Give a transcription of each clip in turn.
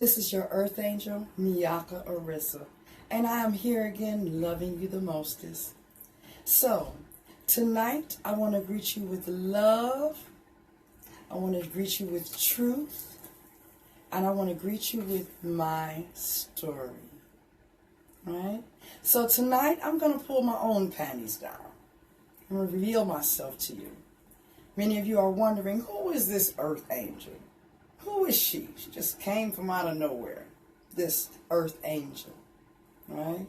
This is your Earth Angel, Miyaka Arissa, and I am here again loving you the mostest. So, tonight I want to greet you with love, I want to greet you with truth, and I want to greet you with my story. Right? So tonight I'm going to pull my own panties down and reveal myself to you. Many of you are wondering, who is this Earth Angel? Who is she? She just came from out of nowhere, this Earth Angel, right?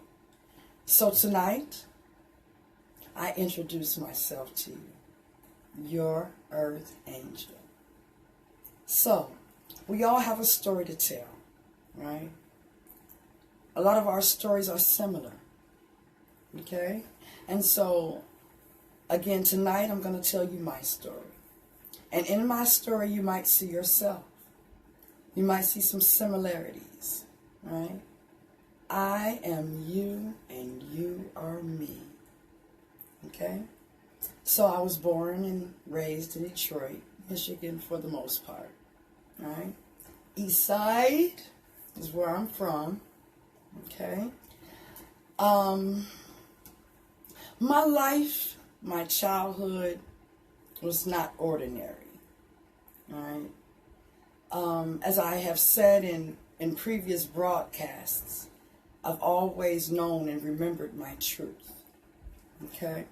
So tonight, I introduce myself to you, your Earth Angel. So, we all have a story to tell, right? A lot of our stories are similar, okay? And so, again, tonight I'm going to tell you my story. And in my story, you might see yourself. You might see some similarities, right? I am you and you are me, okay? So I was born and raised in Detroit, Michigan for the most part, right? East Side is where I'm from, okay? My life, my childhood was not ordinary, right? As I have said in previous broadcasts, I've always known and remembered my truth, okay?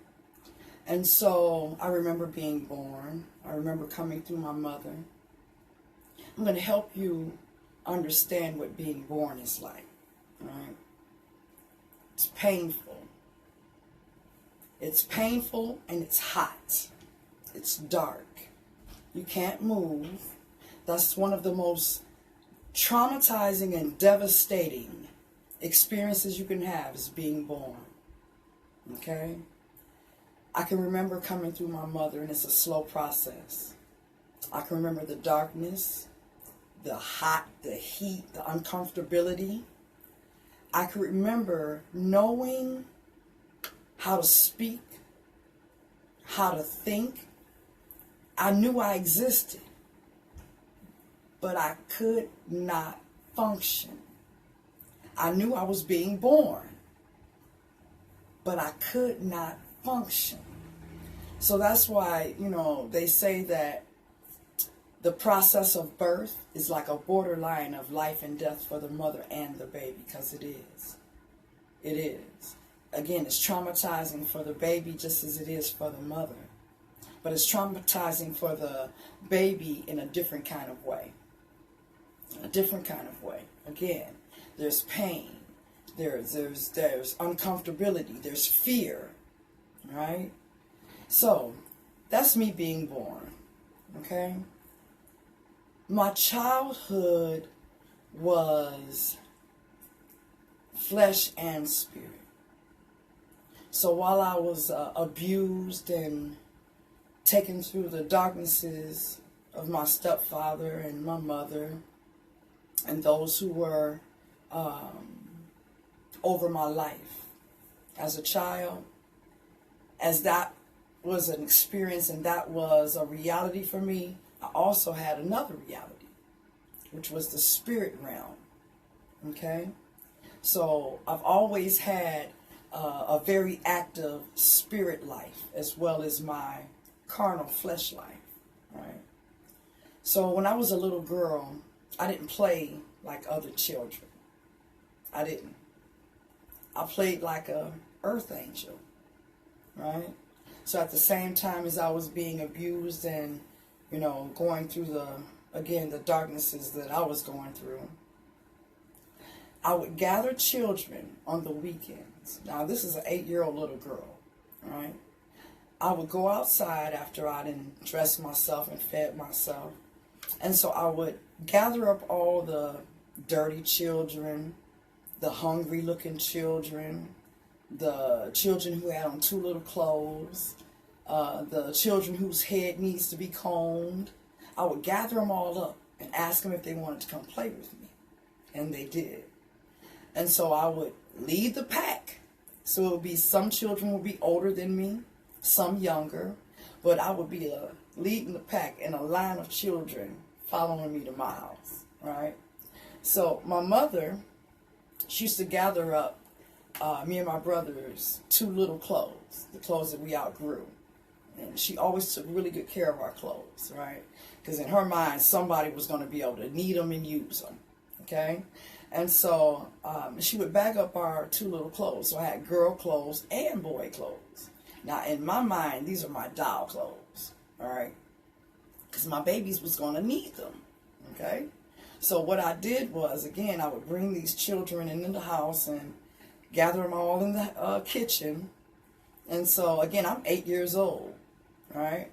And so I remember being born. I remember coming through my mother. I'm going to help you understand what being born is like, right? It's painful. It's painful and it's hot. It's dark. You can't move. That's one of the most traumatizing and devastating experiences you can have is being born. Okay? I can remember coming through my mother, and it's a slow process. I can remember the darkness, the hot, the heat, the uncomfortability. I can remember knowing how to speak, how to think. I knew I existed, but I could not function. I knew I was being born, but I could not function. So that's why, they say that the process of birth is like a borderline of life and death for the mother and the baby, because it is. It is. Again, it's traumatizing for the baby just as it is for the mother. But it's traumatizing for the baby in a different kind of way. A different kind of way. Again, there's pain, there's uncomfortability, there's fear, right? So, that's me being born, okay? My childhood was flesh and spirit. So while I was abused and taken through the darknesses of my stepfather and my mother, and those who were over my life as a child, as that was an experience and that was a reality for me, I also had another reality, which was the spirit realm, okay? So I've always had a very active spirit life as well as my carnal flesh life, right? So when I was a little girl, I didn't play like other children. I didn't. I played like a earth angel, right? So at the same time as I was being abused and, going through the darknesses that I was going through, I would gather children on the weekends. Now this is an 8-year-old little girl, right? I would go outside after I done dressed myself and fed myself. And so I would gather up all the dirty children, the hungry looking children, the children who had on too little clothes, the children whose head needs to be combed. I would gather them all up and ask them if they wanted to come play with me. And they did. And so I would lead the pack. So it would be some children would be older than me, some younger, but I would be leading the pack in a line of children following me to my house, right? So my mother, she used to gather up me and my brothers too little clothes, the clothes that we outgrew. And she always took really good care of our clothes, right? Because in her mind, somebody was going to be able to need them and use them, okay? And so she would bag up our too little clothes. So I had girl clothes and boy clothes. Now, in my mind, these are my doll clothes, all right? Because my babies was going to need them, okay? So what I did was, again, I would bring these children into the house and gather them all in the kitchen. And so, again, I'm 8 years old, right?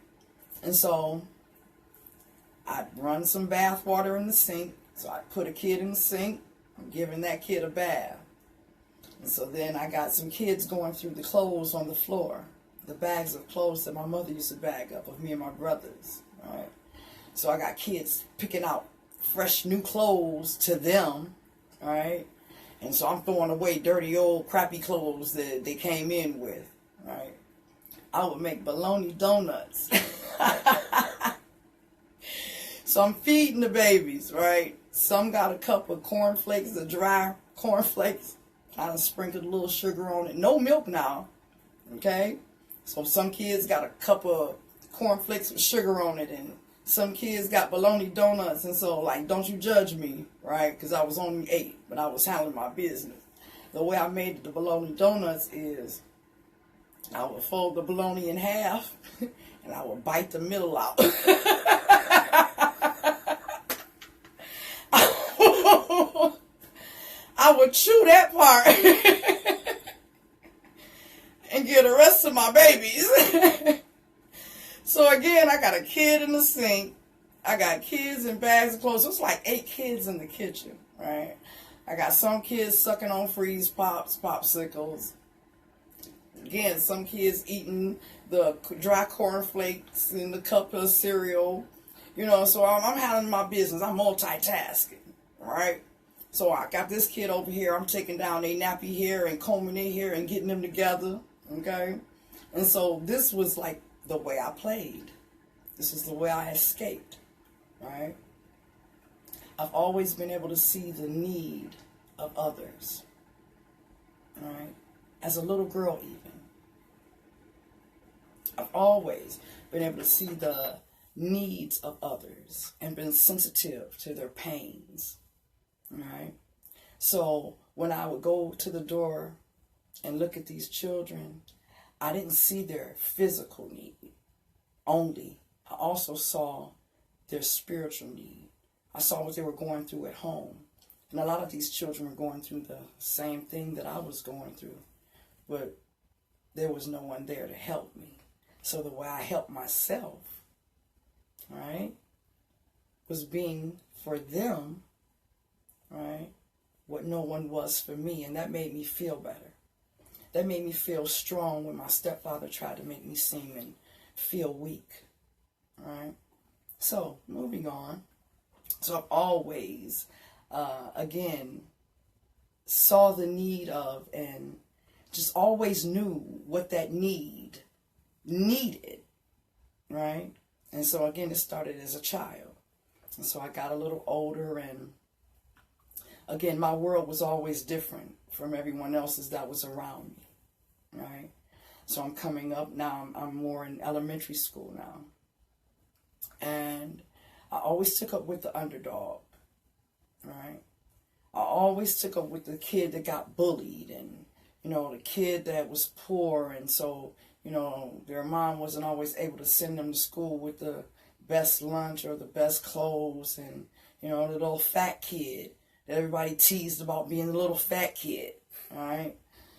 And so I'd run some bath water in the sink. So I'd put a kid in the sink, I'm giving that kid a bath. And so then I got some kids going through the clothes on the floor, the bags of clothes that my mother used to bag up of me and my brothers, right? So I got kids picking out fresh new clothes to them, right? And so I'm throwing away dirty old crappy clothes that they came in with, right? I would make bologna donuts. So I'm feeding the babies, right? Some got a cup of cornflakes, the dry cornflakes, kind of sprinkled a little sugar on it. No milk now, okay? So some kids got a cup of cornflakes with sugar on it, and some kids got bologna donuts. And so, like, don't you judge me, right? Because I was only 8, but I was handling my business. The way I made the bologna donuts is I would fold the bologna in half, and I would bite the middle out. I would chew that part and get the rest of my babies. So again, I got a kid in the sink. I got kids in bags of clothes. It's like 8 kids in the kitchen, right? I got some kids sucking on freeze pops, popsicles. Again, some kids eating the dry cornflakes in the cup of cereal. You know, so I'm handling my business. I'm multitasking, right? So I got this kid over here. I'm taking down their nappy hair and combing their hair and getting them together, okay? And so this was like the way I played. This is the way I escaped, right? I've always been able to see the need of others, right? As a little girl even. I've always been able to see the needs of others and been sensitive to their pains, right? So when I would go to the door and look at these children, I didn't see their physical need only. I also saw their spiritual need. I saw what they were going through at home. And a lot of these children were going through the same thing that I was going through, but there was no one there to help me. So the way I helped myself, right, was being for them, right, what no one was for me. And that made me feel better. That made me feel strong when my stepfather tried to make me seem and feel weak, right? So, moving on. So I've always, again, saw the need of and just always knew what that needed, right? And so, again, it started as a child. And so I got a little older, and again, my world was always different from everyone else's that was around me, right? So I'm coming up now, I'm more in elementary school now. And I always took up with the underdog, right? I always took up with the kid that got bullied and, you know, the kid that was poor. And so, you know, their mom wasn't always able to send them to school with the best lunch or the best clothes. And, you know, the little fat kid that everybody teased about being the little fat kid, all right?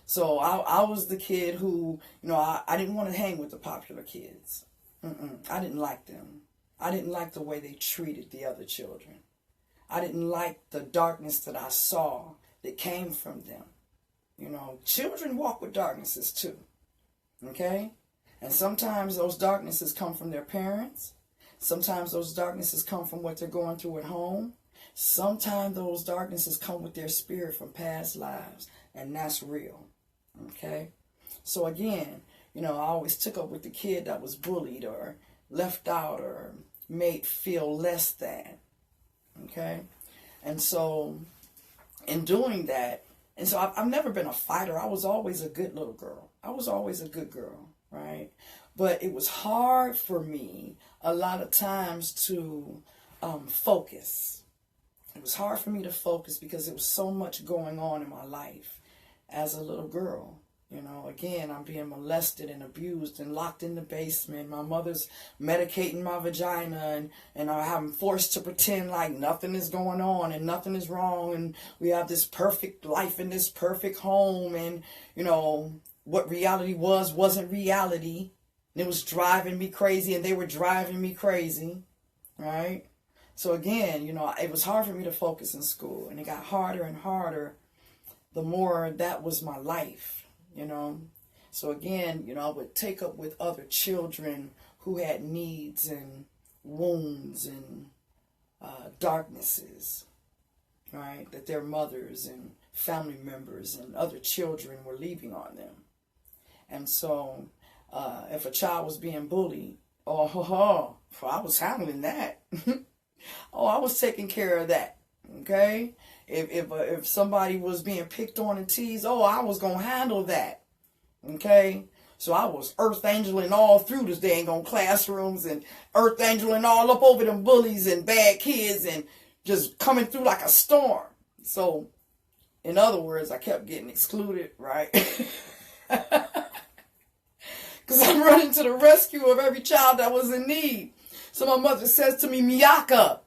So I was the kid who, you know, I didn't want to hang with the popular kids. I didn't like them. I didn't like the way they treated the other children. I didn't like the darkness that I saw that came from them. You know, children walk with darknesses too, okay? And sometimes those darknesses come from their parents. Sometimes those darknesses come from what they're going through at home. Sometimes those darknesses come with their spirit from past lives, and that's real, okay? So again, you know, I always took up with the kid that was bullied or left out or made feel less than, okay? And so in doing that, and so I've never been a fighter. I was always a good little girl. I was always a good girl, right? But it was hard for me a lot of times to focus. It was hard for me to focus because there was so much going on in my life as a little girl. You know, again, I'm being molested and abused and locked in the basement. My mother's medicating my vagina, and I'm forced to pretend like nothing is going on and nothing is wrong. And we have this perfect life in this perfect home. And, you know, what reality wasn't reality. And it was driving me crazy, and they were driving me crazy, right? So again, you know, it was hard for me to focus in school, and it got harder and harder the more that was my life. You know, so again, you know, I would take up with other children who had needs and wounds and darknesses, right, that their mothers and family members and other children were leaving on them. And so if a child was being bullied, I was handling that. I was taking care of that. Okay. If somebody was being picked on and teased, I was going to handle that. Okay. So I was earth angeling all through this dang on classrooms, and earth angeling all up over them bullies and bad kids, and just coming through like a storm. So in other words, I kept getting excluded, right? Because I'm running to the rescue of every child that was in need. So my mother says to me, Miyaka,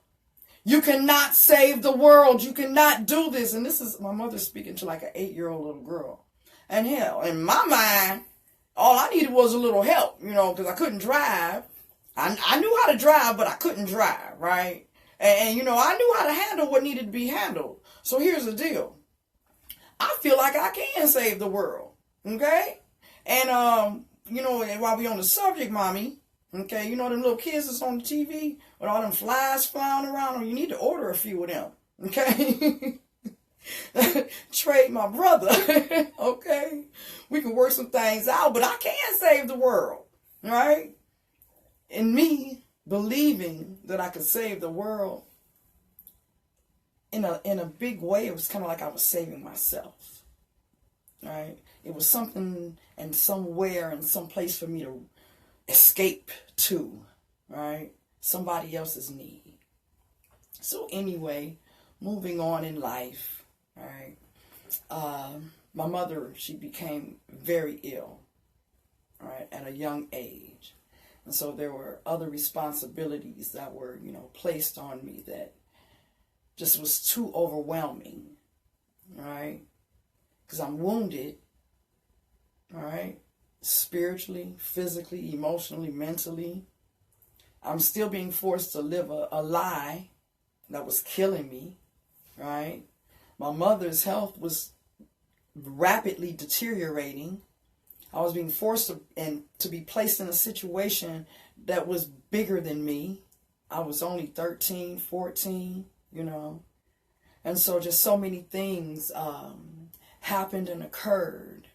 you cannot save the world. You cannot do this. And this is my mother speaking to like an 8-year-old little girl. And hell, in my mind, all I needed was a little help, you know, because I couldn't drive. I knew how to drive, but I couldn't drive, right? And, you know, I knew how to handle what needed to be handled. So here's the deal. I feel like I can save the world, okay? And, you know, while we on the subject, Mommy, okay, you know them little kids that's on the TV with all them flies flying around them? You need to order a few of them, okay? Trade my brother, okay? We can work some things out, but I can save the world, right? And me believing that I could save the world in a big way, it was kind of like I was saving myself, right? It was something and somewhere and some place for me to escape to, right? Somebody else's need. So anyway, moving on in life, right? My mother, she became very ill, right, at a young age. And so there were other responsibilities that were, you know, placed on me that just was too overwhelming, right? Because I'm wounded, all right? Spiritually, physically, emotionally, mentally. I'm still being forced to live a lie that was killing me, right? My mother's health was rapidly deteriorating. I was being forced to be placed in a situation that was bigger than me. I was only 13, 14, you know. And so just so many things happened and occurred,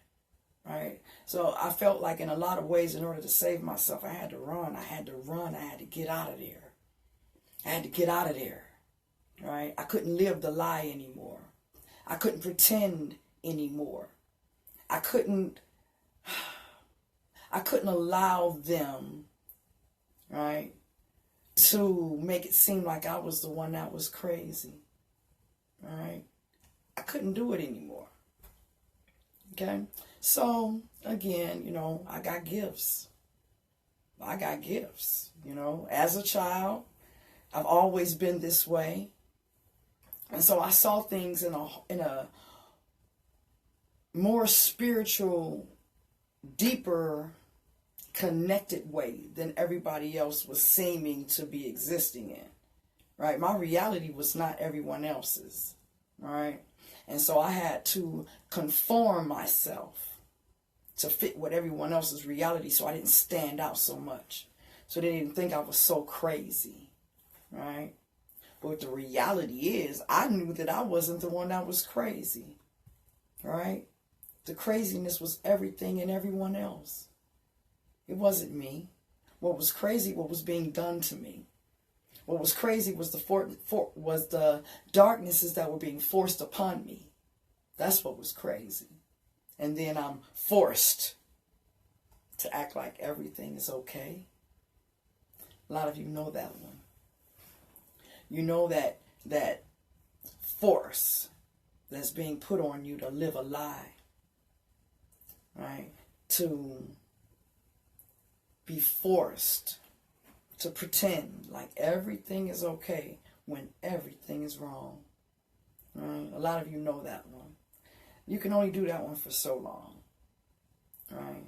right? So I felt like in a lot of ways, in order to save myself, I had to run. I had to get out of there. I had to get out of there, right? I couldn't live the lie anymore. I couldn't pretend anymore. I couldn't allow them, right, to make it seem like I was the one that was crazy, all right? I couldn't do it anymore, okay? So, again, you know, I got gifts. You know. As a child, I've always been this way. And so I saw things in a more spiritual, deeper, connected way than everybody else was seeming to be existing in, right? My reality was not everyone else's, right? And so I had to conform myself to fit with everyone else's reality so I didn't stand out so much. So they didn't think I was so crazy, right? But the reality is, I knew that I wasn't the one that was crazy, right? The craziness was everything and everyone else. It wasn't me. What was crazy, what was being done to me. What was crazy was the darknesses that were being forced upon me. That's what was crazy. And then I'm forced to act like everything is okay. A lot of you know that one. You know that force that's being put on you to live a lie, right? To be forced to pretend like everything is okay when everything is wrong, right? A lot of you know that one. You can only do that one for so long, right?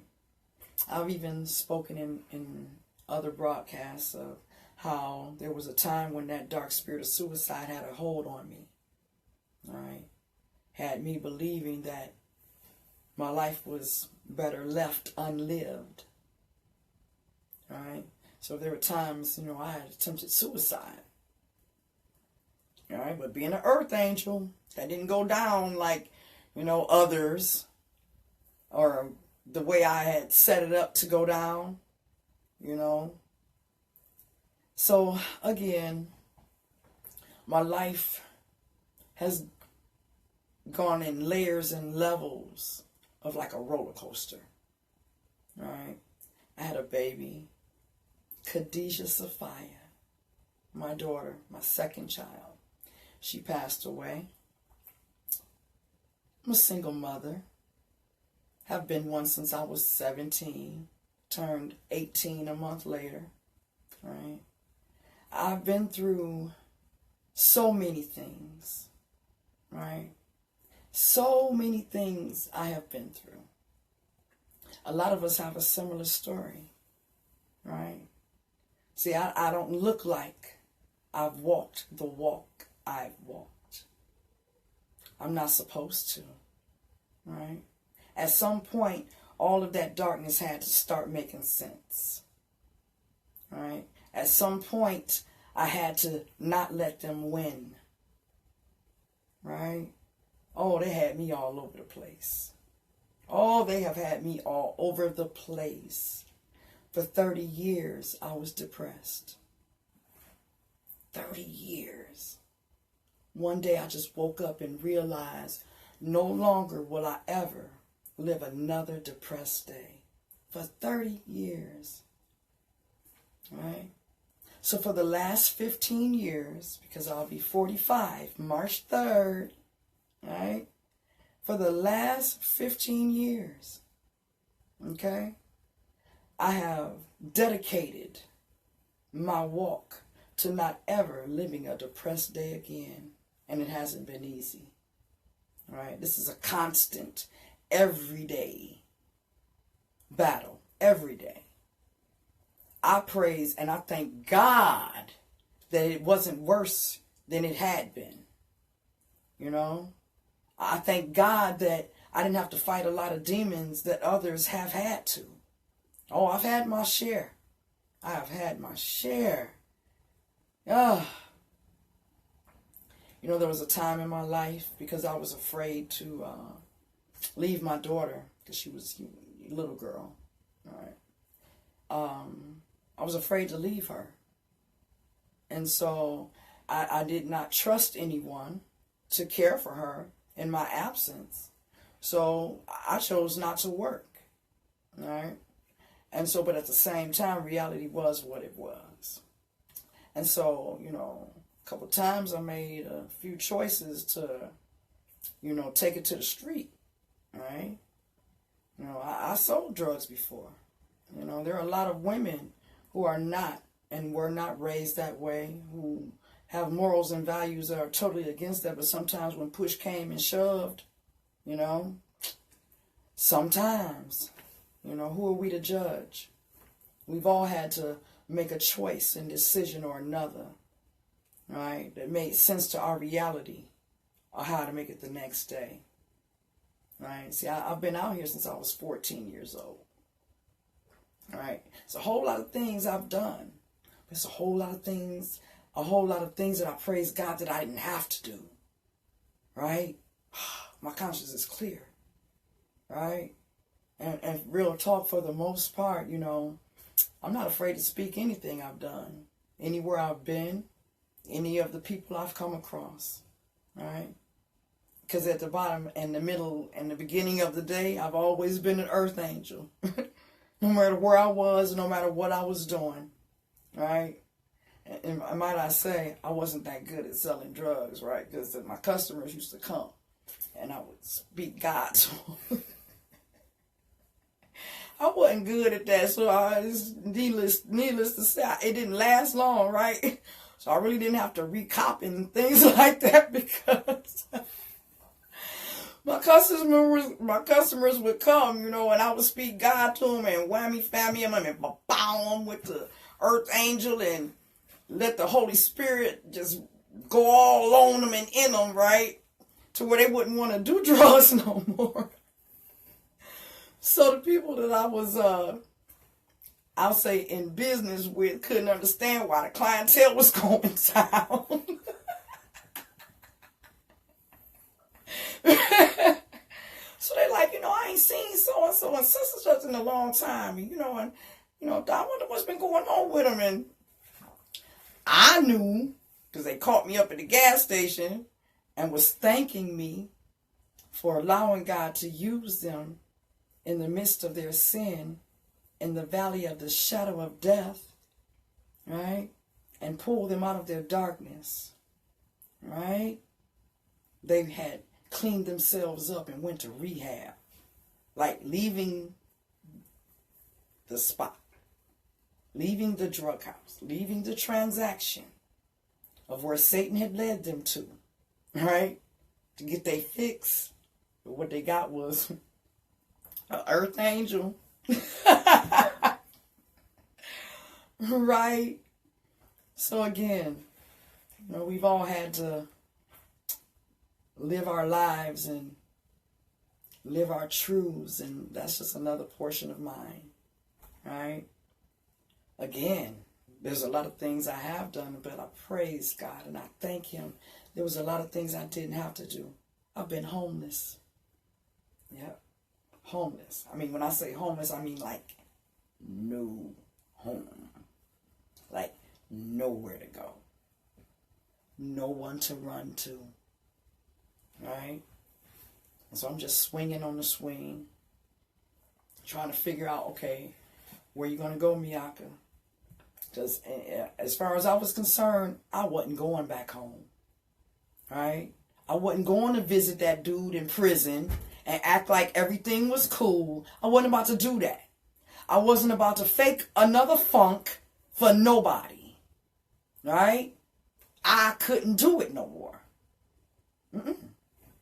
I've even spoken in other broadcasts of how there was a time when that dark spirit of suicide had a hold on me, right? Had me believing that my life was better left unlived, right? So there were times, I had attempted suicide, all right? But being an earth angel, that didn't go down like, others, or the way I had set it up to go down, So again, my life has gone in layers and levels of like a roller coaster, right? I had a baby, Khadijah Sophia, my daughter, my second child. She passed away. I'm a single mother. Have been one since I was 17, turned 18 a month later, right? I've been through so many things, right? So many things I have been through. A lot of us have a similar story, right? See, I don't look like I've walked the walk I've walked. I'm not supposed to, right? At some point, all of that darkness had to start making sense, right? At some point, I had to not let them win, right? Oh, they had me all over the place. Oh, they have had me all over the place. For 30 years, I was depressed. 30 years. One day, I just woke up and realized no longer will I ever live another depressed day. For 30 years. Right? So for the last 15 years, because I'll be 45, March 3rd, right? For the last 15 years, okay, I have dedicated my walk to not ever living a depressed day again. And it hasn't been easy, right? This is a constant, everyday battle, every day. I praise and I thank God that it wasn't worse than it had been. I thank God that I didn't have to fight a lot of demons that others have had to. Oh, I've had my share. I have had my share. There was a time in my life because I was afraid to leave my daughter because she was a little girl. All right. I was afraid to leave her. And so I did not trust anyone to care for her in my absence. So I chose not to work. All right. And so, but at the same time, reality was what it was. And so, a couple of times I made a few choices to, take it to the street. Right. I sold drugs before. There are a lot of women who are not and were not raised that way, who have morals and values that are totally against that. But sometimes when push came and shoved, sometimes, who are we to judge? We've all had to make a choice and decision or another, right, that made sense to our reality or how to make it the next day. Right? See, I've been out here since I was 14 years old. All right. It's a whole lot of things I've done. It's a whole lot of things that I praise God that I didn't have to do. Right? My conscience is clear. Right? And real talk, for the most part, I'm not afraid to speak anything I've done. Anywhere I've been, any of the people I've come across, right? Because at the bottom and the middle and the beginning of the day, I've always been an earth angel. No matter where I was, no matter what I was doing, right? And might I say, I wasn't that good at selling drugs, right? Because my customers used to come and I would speak God to them. I wasn't good at that, so it's needless to say, it didn't last long, right? So I really didn't have to recop and things like that because my customers would come, and I would speak God to them and whammy fammy them and bow them with the earth angel and let the Holy Spirit just go all on them and in them, right? To where they wouldn't want to do drugs no more. So the people that I was, I'll say, in business with couldn't understand why the clientele was going down. So they like, I ain't seen so-and-so and such in a long time. And I wonder what's been going on with them. And I knew, because they caught me up at the gas station and was thanking me for allowing God to use them in the midst of their sin, in the valley of the shadow of death, right? And pull them out of their darkness, right? They had cleaned themselves up and went to rehab, like leaving the spot, leaving the drug house, leaving the transaction of where Satan had led them to, right? To get their fix. But what they got was an earth angel. Right? So again, we've all had to live our lives and live our truths, and that's just another portion of mine, right? Again, there's a lot of things I have done, but I praise God and I thank Him. There was a lot of things I didn't have to do. I've been homeless. Yep. Homeless. I mean, when I say homeless, I mean like no home. Like nowhere to go. No one to run to. Right? And so I'm just swinging on the swing. Trying to figure out, okay, where you going to go, Miyaka? Because as far as I was concerned, I wasn't going back home. Right? I wasn't going to visit that dude in prison and act like everything was cool. I wasn't about to do that. I wasn't about to fake another funk for nobody. Right? I couldn't do it no more.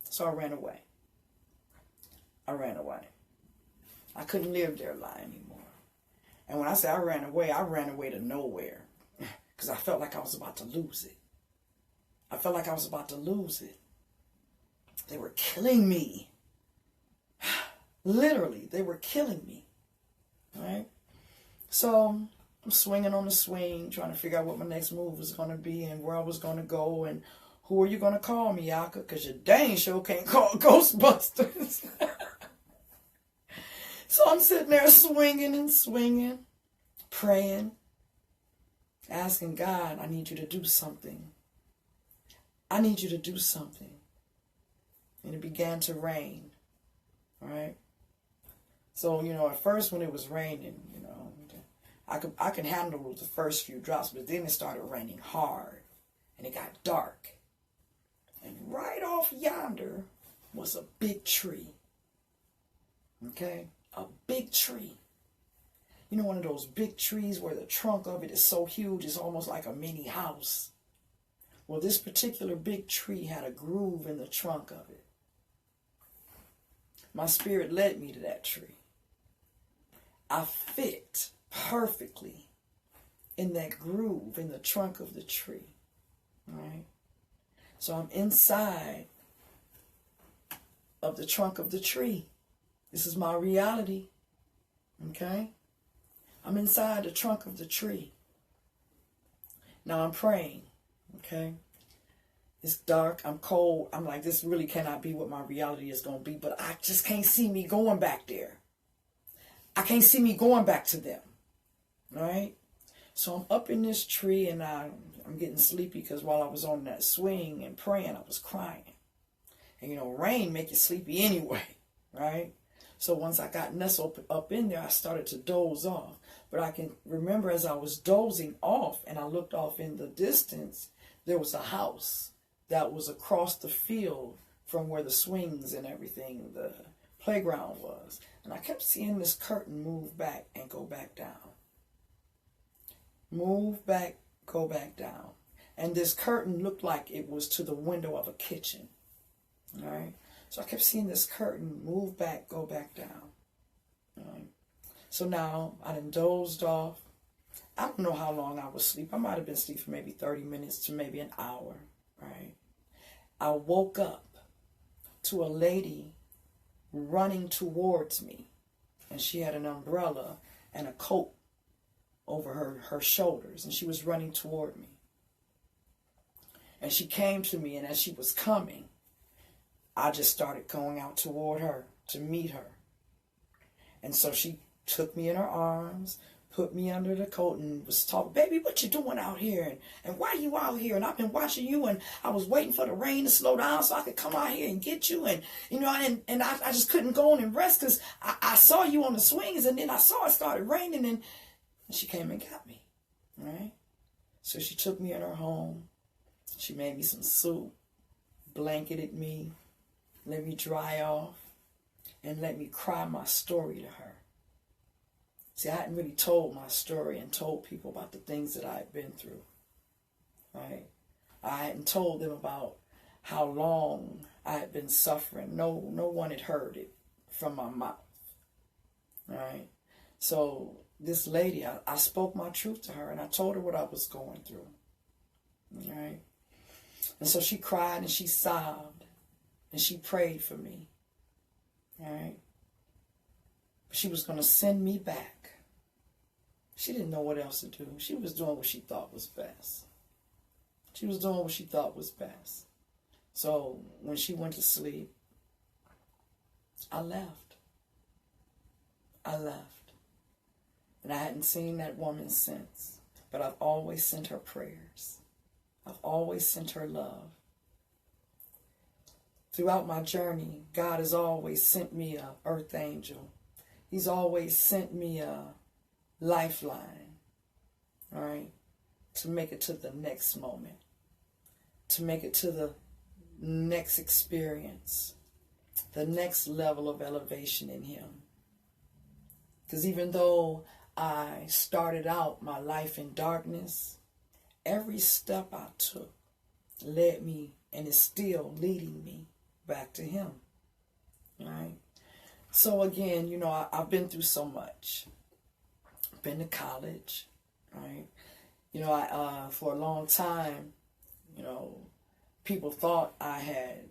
So I ran away. I couldn't live their life anymore. And when I say I ran away to nowhere. Because I felt like I was about to lose it. They were killing me. Literally, they were killing me. Right? So I'm swinging on the swing, trying to figure out what my next move was going to be and where I was going to go and who are you going to call, Miyaka? Because you dang sure can't call Ghostbusters. So I'm sitting there swinging, praying, asking God, I need you to do something. And it began to rain, right? So, at first when it was raining, I could handle the first few drops, but then it started raining hard and it got dark. And right off yonder was a big tree. Okay? A big tree. One of those big trees where the trunk of it is so huge, it's almost like a mini house. Well, this particular big tree had a groove in the trunk of it. My spirit led me to that tree. I fit perfectly in that groove in the trunk of the tree. Right? So I'm inside of the trunk of the tree. This is my reality. Okay? I'm inside the trunk of the tree. Now I'm praying. Okay? It's dark. I'm cold. I'm like, this really cannot be what my reality is going to be. But I just can't see me going back there. I can't see me going back to them. All right? So I'm up in this tree, and I'm getting sleepy because while I was on that swing and praying, I was crying. And you know, rain make you sleepy anyway, right? So once I got nestled up in there, I started to doze off. But I can remember as I was dozing off and I looked off in the distance, there was a house that was across the field from where the swings and everything, the playground was. And I kept seeing this curtain move back and go back down. Move back, go back down. And this curtain looked like it was to the window of a kitchen. All right. So I kept seeing this curtain move back, go back down. All right. So now I done dozed off. I don't know how long I was asleep. I might have been asleep for maybe 30 minutes to maybe an hour. Right. I woke up to a lady running towards me. And she had an umbrella and a coat over her shoulders. And she was running toward me. And she came to me, and as she was coming, I just started going out toward her to meet her. And so she took me in her arms, put me under the coat, and was talking, baby, what you doing out here? And why you out here? And I've been watching you, and I was waiting for the rain to slow down so I could come out here and get you. And, you know, I just couldn't go on and rest because I saw you on the swings, and then I saw it started raining, and she came and got me, right? So she took me in her home. She made me some soup, blanketed me, let me dry off, and let me cry my story to her. See, I hadn't really told my story and told people about the things that I had been through, right? I hadn't told them about how long I had been suffering. No one had heard it from my mouth, right? So this lady, I spoke my truth to her, and I told her what I was going through, right? And so she cried and she sobbed. And she prayed for me, all right? She was going to send me back. She didn't know what else to do. She was doing what she thought was best. She was doing what she thought was best. So when she went to sleep, I left. I left. And I hadn't seen that woman since. But I've always sent her prayers. I've always sent her love. Throughout my journey, God has always sent me an earth angel. He's always sent me a lifeline, all right, to make it to the next moment, to make it to the next experience, the next level of elevation in Him. Because even though I started out my life in darkness, every step I took led me and is still leading me back to Him, right? So again, you know, I've been through so much. Been to college, right? You know, I for a long time, you know, people thought I had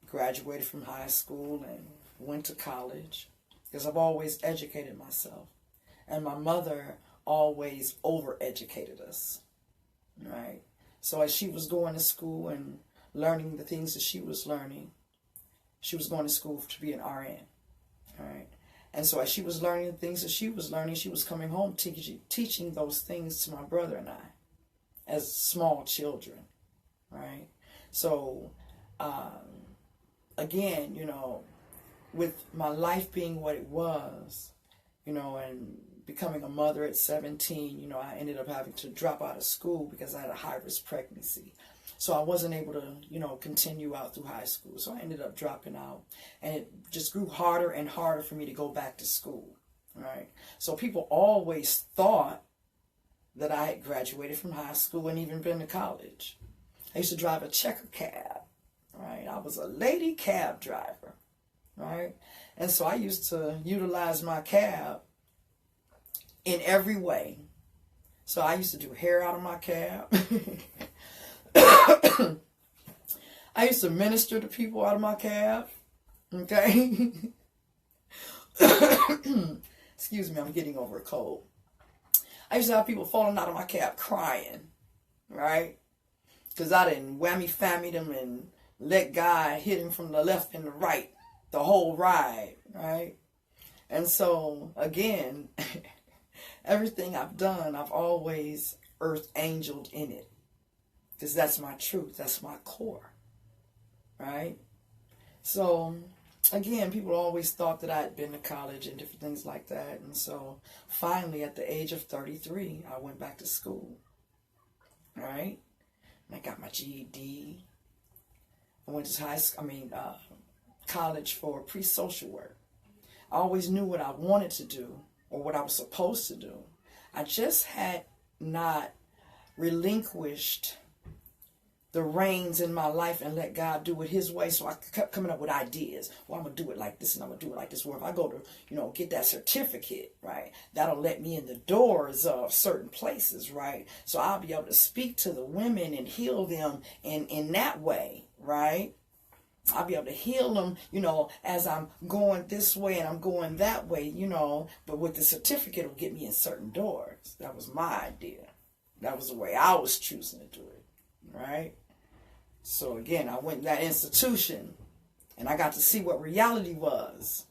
graduated from high school and went to college because I've always educated myself. And my mother always overeducated us, right? So as she was going to school and learning the things that she was learning, she was going to school to be an RN, all right? And so as she was learning the things that she was learning, she was coming home teaching those things to my brother and I as small children, right? So, again, you know, with my life being what it was, you know, and becoming a mother at 17, you know, I ended up having to drop out of school because I had a high-risk pregnancy. So I wasn't able to, you know, continue out through high school. So I ended up dropping out. And it just grew harder and harder for me to go back to school, right? So people always thought that I had graduated from high school and even been to college. I used to drive a checker cab, right? I was a lady cab driver, right? And so I used to utilize my cab in every way. So I used to do hair out of my cab. I used to minister to people out of my cab. Okay? Excuse me, I'm getting over a cold. I used to have people falling out of my cab crying, right? Because I didn't whammy-fammy them and let God hit him from the left and the right the whole ride, right? And so, again, Everything I've done, I've always earth angeled in it. Because that's my truth. That's my core. Right? So, again, people always thought that I'd been to college and different things like that. And so, finally, at the age of 33, I went back to school. Right? And I got my GED. I went to college for pre-social work. I always knew what I wanted to do or what I was supposed to do. I just had not relinquished the reins in my life and let God do it his way. So I kept coming up with ideas. Well, I'm going to do it like this and I'm going to do it like this. Or if I go to, get that certificate, right, that'll let me in the doors of certain places, right? So I'll be able to speak to the women and heal them in that way, right? I'll be able to heal them, as I'm going this way and I'm going that way, but with the certificate, it'll get me in certain doors. That was my idea. That was the way I was choosing to do it, right? So again, I went to that institution and I got to see what reality was,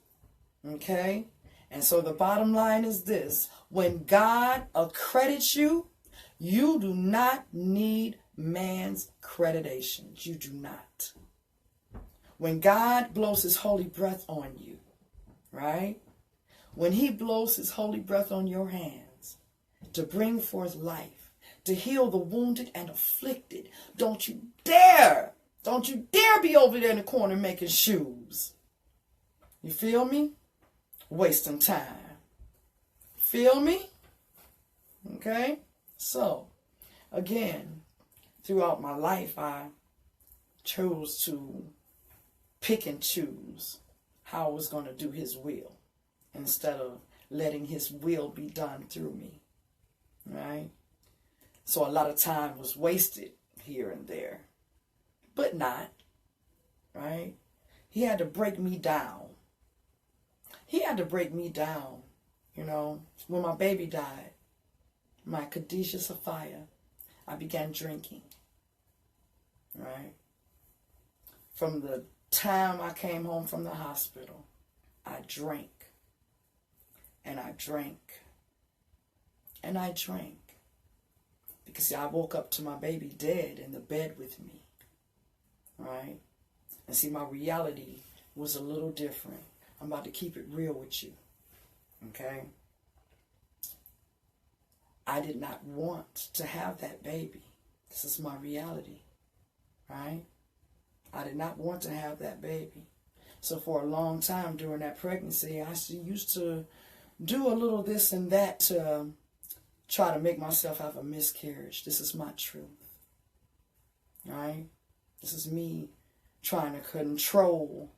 okay? And so the bottom line is this: when God accredits you, you do not need man's accreditations. You do not. When God blows his holy breath on you, right? When he blows his holy breath on your hands to bring forth life, to heal the wounded and afflicted, don't you dare be over there in the corner making shoes. You feel me? Wasting time. Feel me? Okay? So, again, throughout my life, I chose to pick and choose how I was going to do his will instead of letting his will be done through me, right? So a lot of time was wasted here and there, but not, right? He had to break me down. He had to break me down, When my baby died, my Khadijah Sophia, I began drinking, right? From the time I came home from the hospital, I drank and I drank and I drank because I woke up to my baby dead in the bed with me, right? And see, my reality was a little different. I'm about to keep it real with you, okay? I did not want to have that baby. This is my reality, right? I did not want to have that baby. So for a long time during that pregnancy, I used to do a little this and that to try to make myself have a miscarriage. This is my truth. Right? This is me trying to control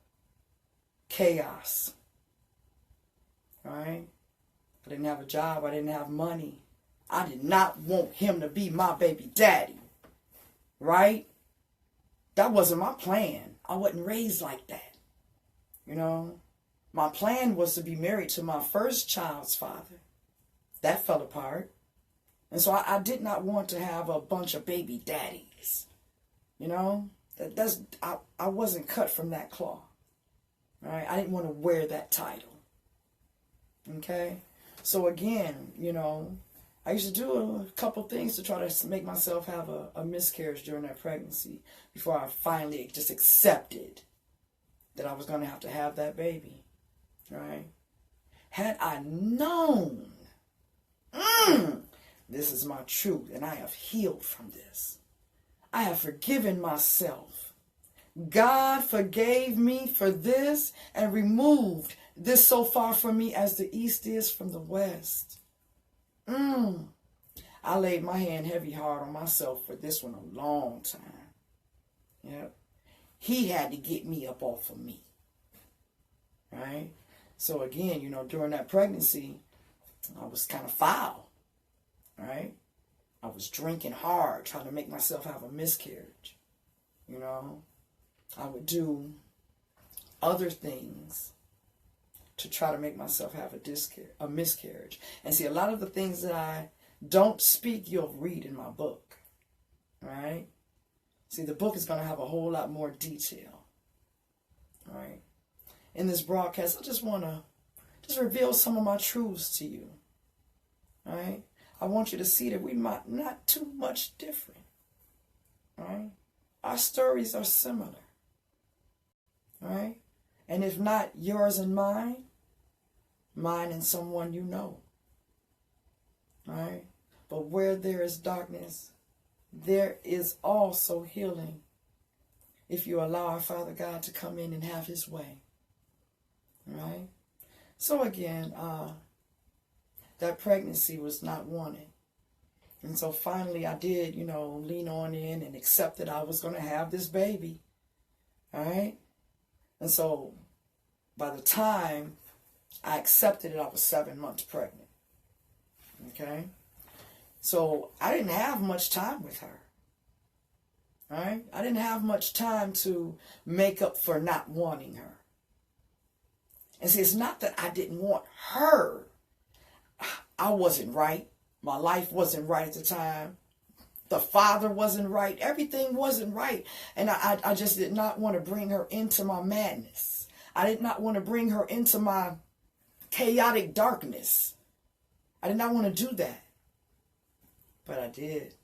chaos. Right? I didn't have a job. I didn't have money. I did not want him to be my baby daddy. Right? That wasn't my plan. I wasn't raised like that. My plan was to be married to my first child's father. That fell apart. And so I did not want to have a bunch of baby daddies. I wasn't cut from that cloth. Right? I didn't want to wear that title. Okay? So again, I used to do a couple things to try to make myself have a miscarriage during that pregnancy before I finally just accepted that I was going to have that baby, right? Had I known, this is my truth, and I have healed from this. I have forgiven myself. God forgave me for this and removed this so far from me as the east is from the west. I laid my hand heavy hard on myself for this one a long time. Yep. He had to get me up off of me. Right? So again, during that pregnancy, I was kind of foul. Right? I was drinking hard, trying to make myself have a miscarriage. I would do other things to try to make myself have a miscarriage. And see, a lot of the things that I don't speak, you'll read in my book. Right? See, the book is going to have a whole lot more detail. Right? In this broadcast, I just want to reveal some of my truths to you. right? I want you to see that we might not too much different, right? Our stories are similar, right? And if not yours and mine, mine and someone you know, right? But where there is darkness, there is also healing if you allow our Father God to come in and have his way, right? So again, that pregnancy was not wanted. And so finally I did, lean on in and accept that I was going to have this baby, all right? And so by the time I accepted it, I was 7 months pregnant, okay? So I didn't have much time with her, all right? I didn't have much time to make up for not wanting her. And see, it's not that I didn't want her. I wasn't right. My life wasn't right at the time. The father wasn't right. Everything wasn't right. And I just did not want to bring her into my madness. I did not want to bring her into my chaotic darkness. I did not want to do that. But I did.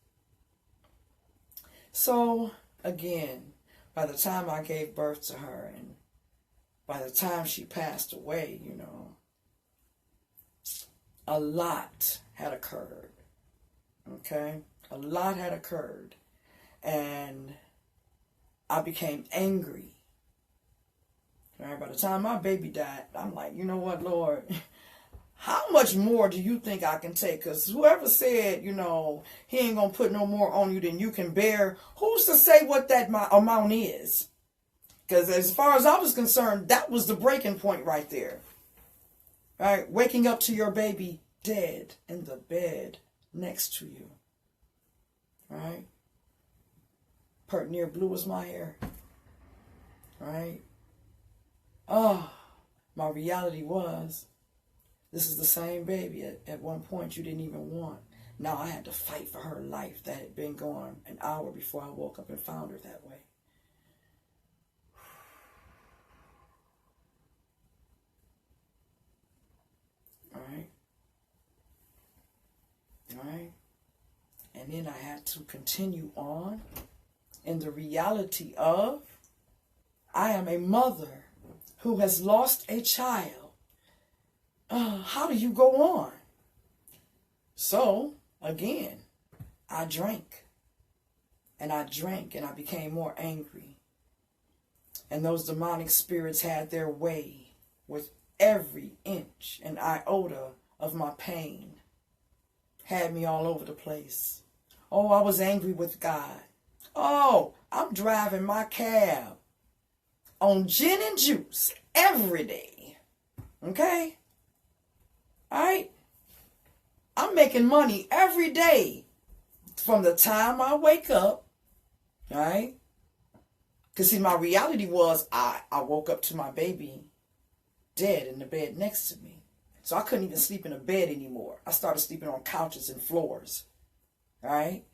So, again, by the time I gave birth to her and by the time she passed away, a lot had occurred. Okay? A lot had occurred. And I became angry. All right? By the time my baby died, I'm like, you know what, Lord? How much more do you think I can take? Because whoever said, he ain't going to put no more on you than you can bear, who's to say what that amount is? Because as far as I was concerned, that was the breaking point right there. All right, waking up to your baby dead in the bed next to you. All right. Pert near blue as my hair. All right. Oh, my reality was, this is the same baby at one point you didn't even want. Now I had to fight for her life that had been gone an hour before I woke up and found her that way. All right. And then I had to continue on in the reality of I am a mother who has lost a child. How do you go on? So, again, I drank. And I drank and I became more angry. And those demonic spirits had their way with every inch and iota of my pain. Had me all over the place. Oh, I was angry with God. Oh, I'm driving my cab on gin and juice every day. Okay? All right? I'm making money every day from the time I wake up. All right? Because see, my reality was I woke up to my baby dead in the bed next to me. So I couldn't even sleep in a bed anymore. I started sleeping on couches and floors. All right?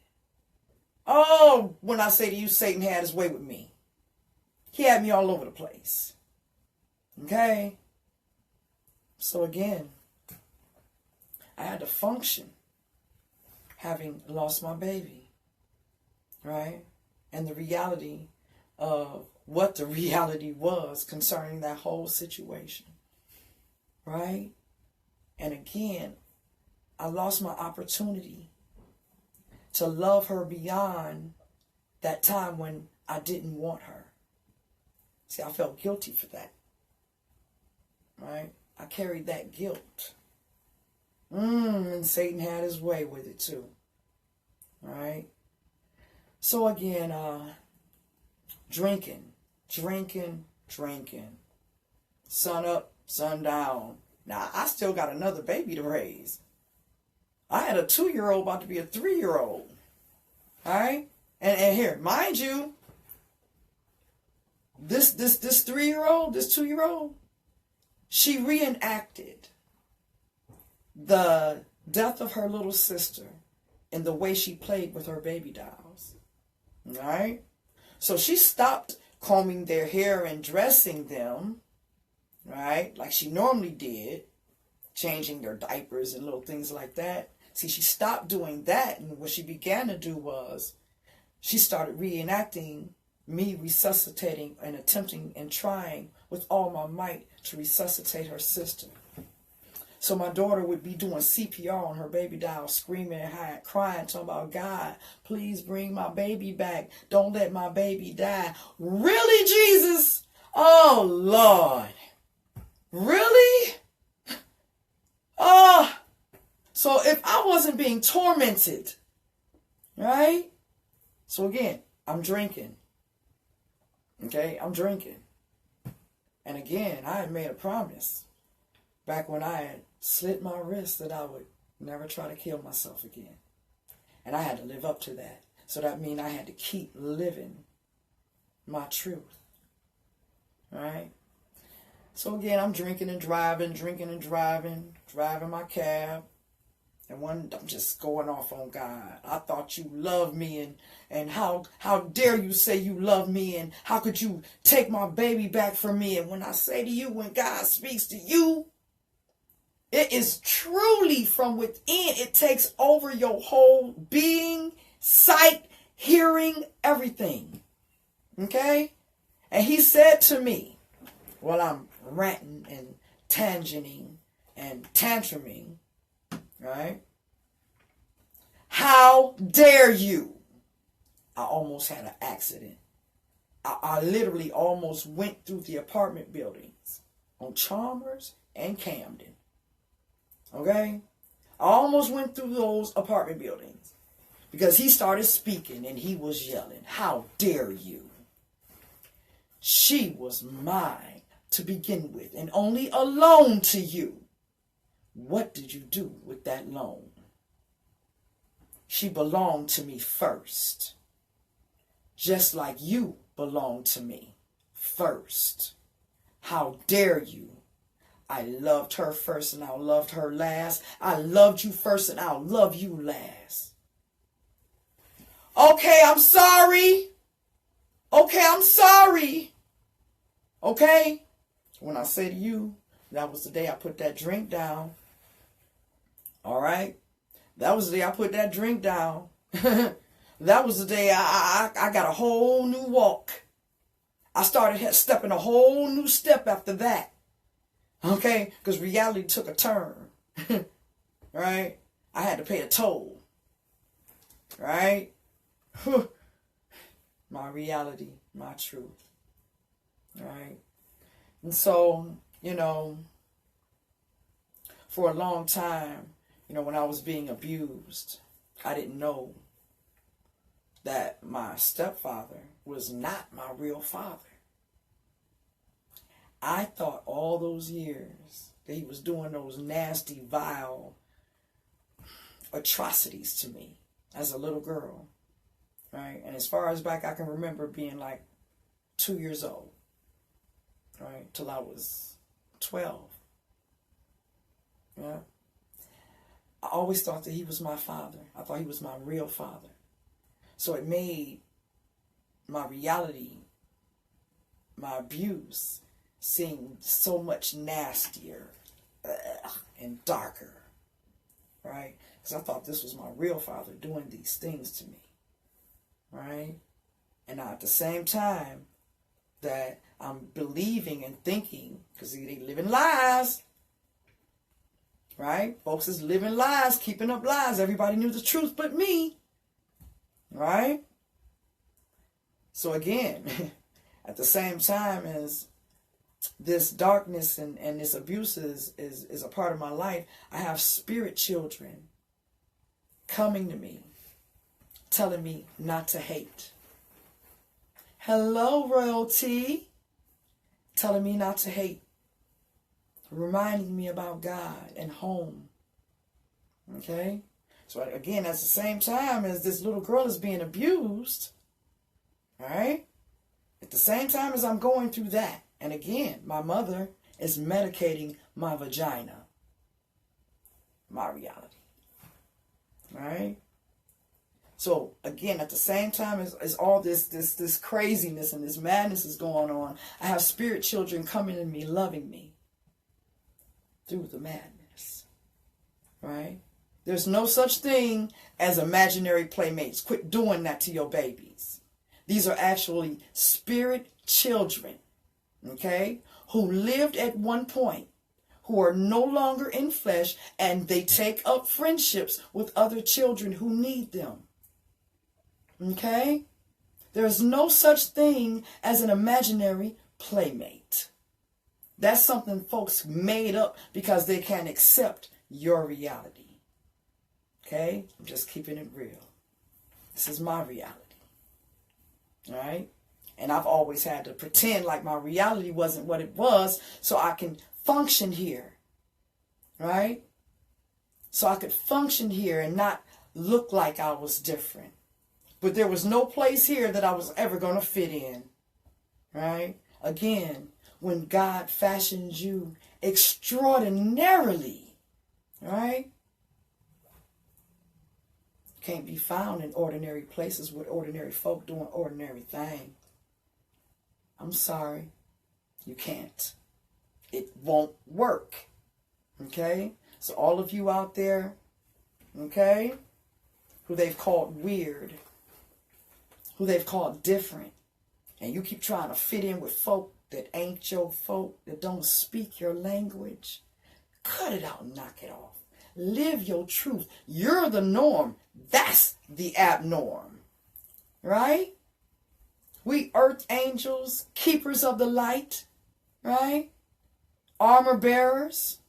Oh, when I say to you, Satan had his way with me. He had me all over the place. Okay? So again, I had to function having lost my baby. Right? And the reality of what the reality was concerning that whole situation. Right? And again, I lost my opportunity to love her beyond that time when I didn't want her. See, I felt guilty for that. Right? I carried that guilt. And Satan had his way with it too. Right? So again, drinking. Sun up, sun down. Now, I still got another baby to raise. I had a 2-year-old about to be a 3-year-old. All right? And here, mind you, this 3-year-old, this 2-year-old, she reenacted the death of her little sister in the way she played with her baby dolls. All right? So she stopped combing their hair and dressing them, right, like she normally did, changing their diapers and little things like that. See, she stopped doing that, and what she began to do was she started reenacting me resuscitating and attempting and trying with all my might to resuscitate her sister. So my daughter would be doing CPR on her baby doll, screaming and crying, talking about, God, please bring my baby back. Don't let my baby die. Really, Jesus? Oh, Lord. Really? Oh. So if I wasn't being tormented, right? So again, I'm drinking. Okay, I'm drinking. And again, I had made a promise back when I had slit my wrist that I would never try to kill myself again. And I had to live up to that. So that means I had to keep living my truth. Right? So again, I'm drinking and driving, driving my cab. And I'm just going off on God. I thought you loved me, and how dare you say you love me, and how could you take my baby back from me? And when I say to you, when God speaks to you, it is truly from within. It takes over your whole being, sight, hearing, everything. Okay? And he said to me, while I'm ranting and tangenting and tantruming, right? How dare you? I almost had an accident. I literally almost went through the apartment buildings on Chalmers and Camden. Okay? I almost went through those apartment buildings because he started speaking and he was yelling, how dare you? She was mine to begin with and only a loan to you. What did you do with that loan? She belonged to me first. Just like you belong to me first. How dare you? I loved her first and I'll love her last. I loved you first and I'll love you last. Okay, I'm sorry. Okay, I'm sorry. Okay? When I say to you, that was the day I put that drink down. All right? That was the day I put that drink down. That was the day I got a whole new walk. I started stepping a whole new step after that. Okay? Because reality took a turn. Right? I had to pay a toll. Right? My reality, my truth. Right? And so, for a long time, when I was being abused, I didn't know that my stepfather was not my real father. I thought all those years that he was doing those nasty, vile atrocities to me as a little girl. Right? And as far as back I can remember being like 2 years old. Right? Till I was 12. Yeah. I always thought that he was my father. I thought he was my real father. So it made my reality, my abuse, seem so much nastier and darker. Right? Because I thought this was my real father doing these things to me. Right? And at the same time that I'm believing and thinking, because they live in lies. Right? Folks is living lies, keeping up lies. Everybody knew the truth but me. Right? So again, at the same time as this darkness and this abuse is a part of my life, I have spirit children coming to me, telling me not to hate. Hello, royalty. Telling me not to hate. Reminding me about God and home. Okay? So again, at the same time as this little girl is being abused, all right? At the same time as I'm going through that, and again, my mother is medicating my vagina. My reality. All right? So again, at the same time as all this craziness and this madness is going on, I have spirit children coming to me, loving me through the madness. Right? There's no such thing as imaginary playmates. Quit doing that to your babies. These are actually spirit children, okay, who lived at one point, who are no longer in flesh, and they take up friendships with other children who need them. Okay? There's no such thing as an imaginary playmate. That's something folks made up because they can't accept your reality. Okay? I'm just keeping it real. This is my reality. All right? And I've always had to pretend like my reality wasn't what it was so I can function here. Right? So I could function here and not look like I was different. But there was no place here that I was ever going to fit in. Right? Again, when God fashions you extraordinarily, right? Can't be found in ordinary places with ordinary folk doing ordinary things. I'm sorry. You can't. It won't work. Okay? So all of you out there, okay, who they've called weird, who they've called different, and you keep trying to fit in with folk that ain't your folk, that don't speak your language, cut it out and knock it off. Live your truth. You're the norm. That's the abnorm. Right? We earth angels, keepers of the light, right? Armor bearers,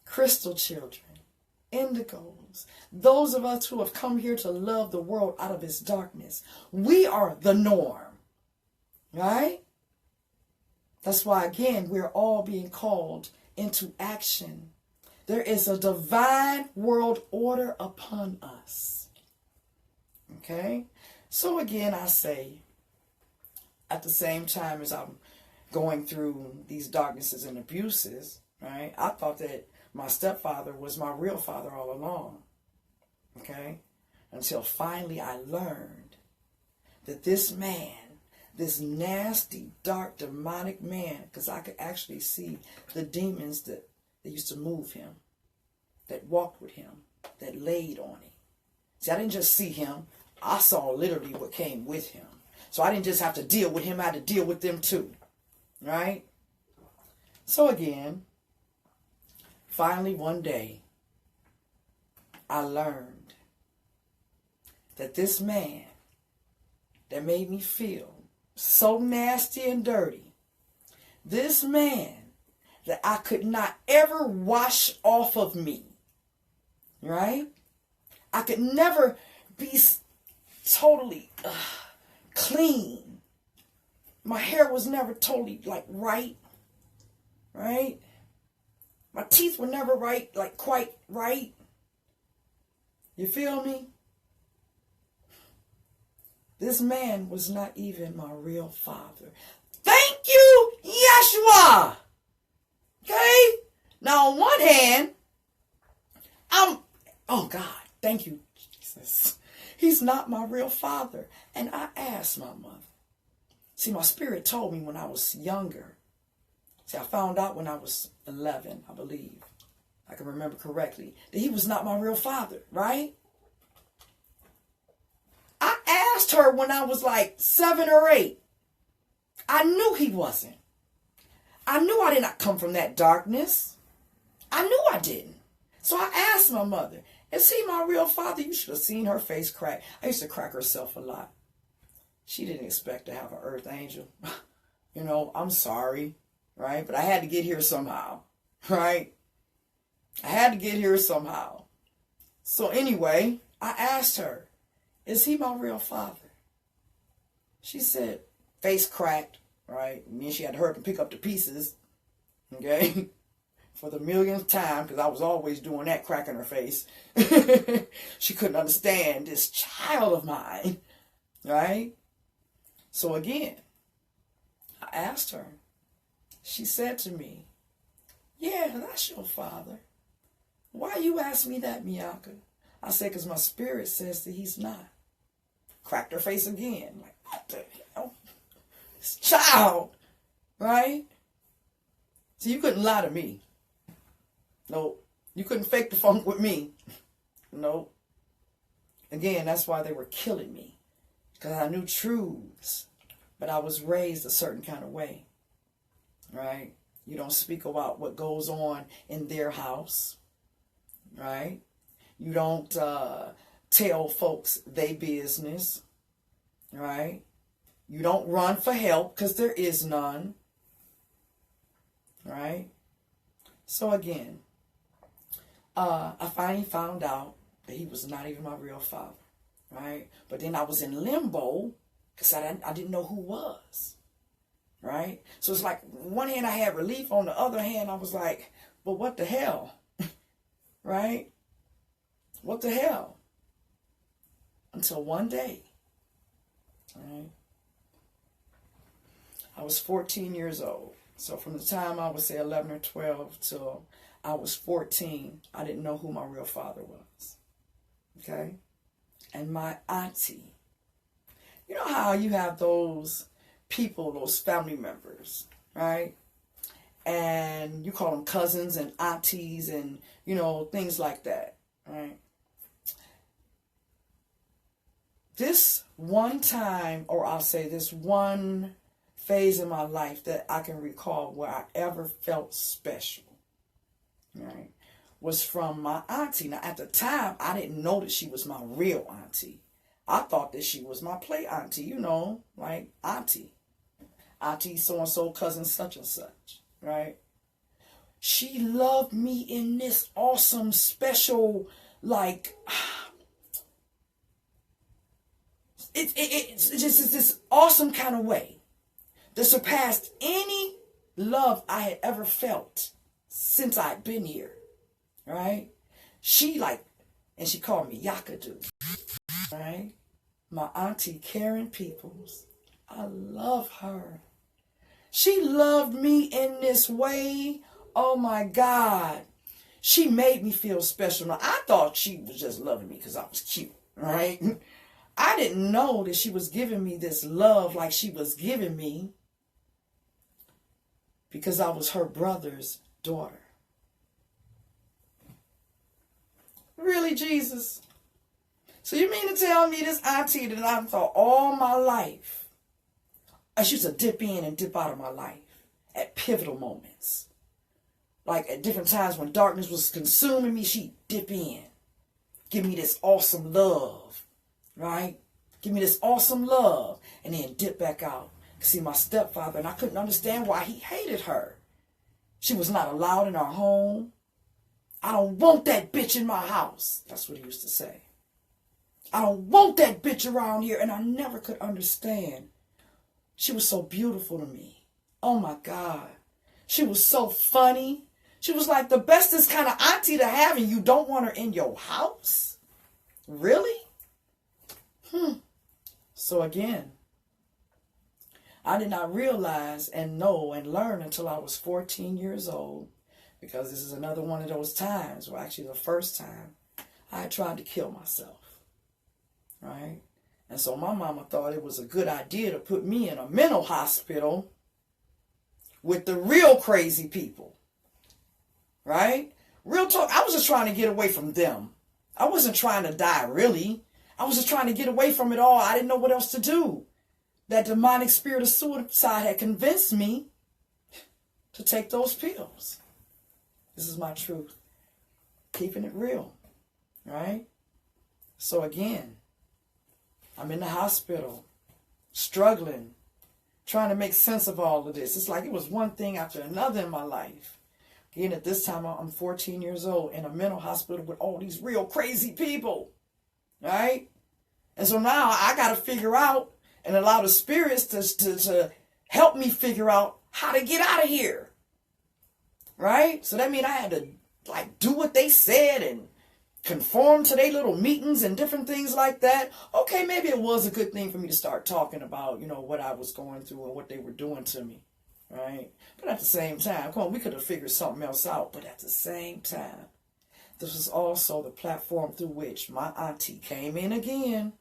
crystal children, indigos, those of us who have come here to love the world out of its darkness. We are the norm, right? That's why, again, we're all being called into action. There is a divine world order upon us. Okay? So again, I say, at the same time as I'm going through these darknesses and abuses, right, I thought that my stepfather was my real father all along. Okay? Until finally I learned that this man, this nasty, dark, demonic man, because I could actually see the demons that used to move him, that walked with him, that laid on him. See, I didn't just see him. I saw literally what came with him. So I didn't just have to deal with him. I had to deal with them too. Right? So again, finally one day, I learned that this man that made me feel so nasty and dirty, this man that I could not ever wash off of me, right? I could never be totally clean. My hair was never totally right? My teeth were never quite right. You feel me? This man was not even my real father. Thank you, Yeshua! Okay? Now, on one hand, oh God, thank you, Jesus. He's not my real father. And I asked my mother. See, my spirit told me when I was younger. See, I found out when I was 11, I believe. I can remember correctly. That he was not my real father, right? I asked her when I was 7 or 8. I knew he wasn't. I knew I did not come from that darkness. I knew I didn't. So I asked my mother, is he my real father? You should have seen her face crack. I used to crack herself a lot. She didn't expect to have an earth angel. I'm sorry, right? But I had to get here somehow, right? I had to get here somehow. So anyway, I asked her, is he my real father? She said, face cracked, right? And then she had to hurry up and pick up the pieces, okay? For the millionth time, because I was always doing that, cracking her face. She couldn't understand this child of mine, right? So again, I asked her. She said to me, yeah, that's your father. Why you ask me that, Miyaka? I said, because my spirit says that he's not. Cracked her face again. What the hell? This child, right? So you couldn't lie to me. No, you couldn't fake the funk with me. Nope. Again, that's why they were killing me. Because I knew truths. But I was raised a certain kind of way. Right? You don't speak about what goes on in their house. Right? You don't tell folks their business. Right? You don't run for help because there is none. Right? So again, I finally found out that he was not even my real father. Right? But then I was in limbo because I didn't know who was. Right? So it's like, one hand I had relief, on the other hand I was like, but what the hell? Right? What the hell? Until one day, right? I was 14 years old. So from the time I was, say, 11 or 12 till I was 14, I didn't know who my real father was. Okay? And my auntie. You know how you have those people, those family members, right? And you call them cousins and aunties and, you know, things like that, right? This one time, or I'll say this one phase in my life that I can recall where I ever felt special, right, was from my auntie. Now, at the time, I didn't know that she was my real auntie. I thought that she was my play auntie, you know, like auntie so-and-so, cousin such and such, right? She loved me in this awesome, special, like, it's just this awesome kind of way that surpassed any love I had ever felt since I'd been here, right? She and she called me Yakadu, right? My auntie Karen Peoples, I love her. She loved me in this way. Oh my God. She made me feel special. Now, I thought she was just loving me because I was cute, right? I didn't know that she was giving me this love like she was giving me because I was her brother's daughter. Really, Jesus? So you mean to tell me this auntie that I thought all my life, she used to dip in and dip out of my life at pivotal moments. Like at different times when darkness was consuming me, she'd dip in. Give me this awesome love, right? Give me this awesome love. And then dip back out. See, my stepfather, and I couldn't understand why he hated her. She was not allowed in our home. I don't want that bitch in my house. That's what he used to say. I don't want that bitch around here. And I never could understand. She was so beautiful to me. Oh my God. She was so funny. She was like the bestest kind of auntie to have, and you don't want her in your house? Really? So again, I did not realize and know and learn until I was 14 years old, because this is another one of those times, well, actually the first time, I tried to kill myself, right? And so my mama thought it was a good idea to put me in a mental hospital with the real crazy people, right? Real talk, I was just trying to get away from them. I wasn't trying to die, really. I was just trying to get away from it all. I didn't know what else to do. That demonic spirit of suicide had convinced me to take those pills. This is my truth. Keeping it real, right? So again, I'm in the hospital, struggling, trying to make sense of all of this. It's like it was one thing after another in my life. Again, at this time, I'm 14 years old in a mental hospital with all these real crazy people, right? And so now I got to figure out and allow the spirits to help me figure out how to get out of here, right? So that means I had to do what they said and conform to their little meetings and different things like that. Okay, maybe it was a good thing for me to start talking about, what I was going through and what they were doing to me, right? But at the same time, come on, we could have figured something else out. But at the same time, this was also the platform through which my auntie came in again,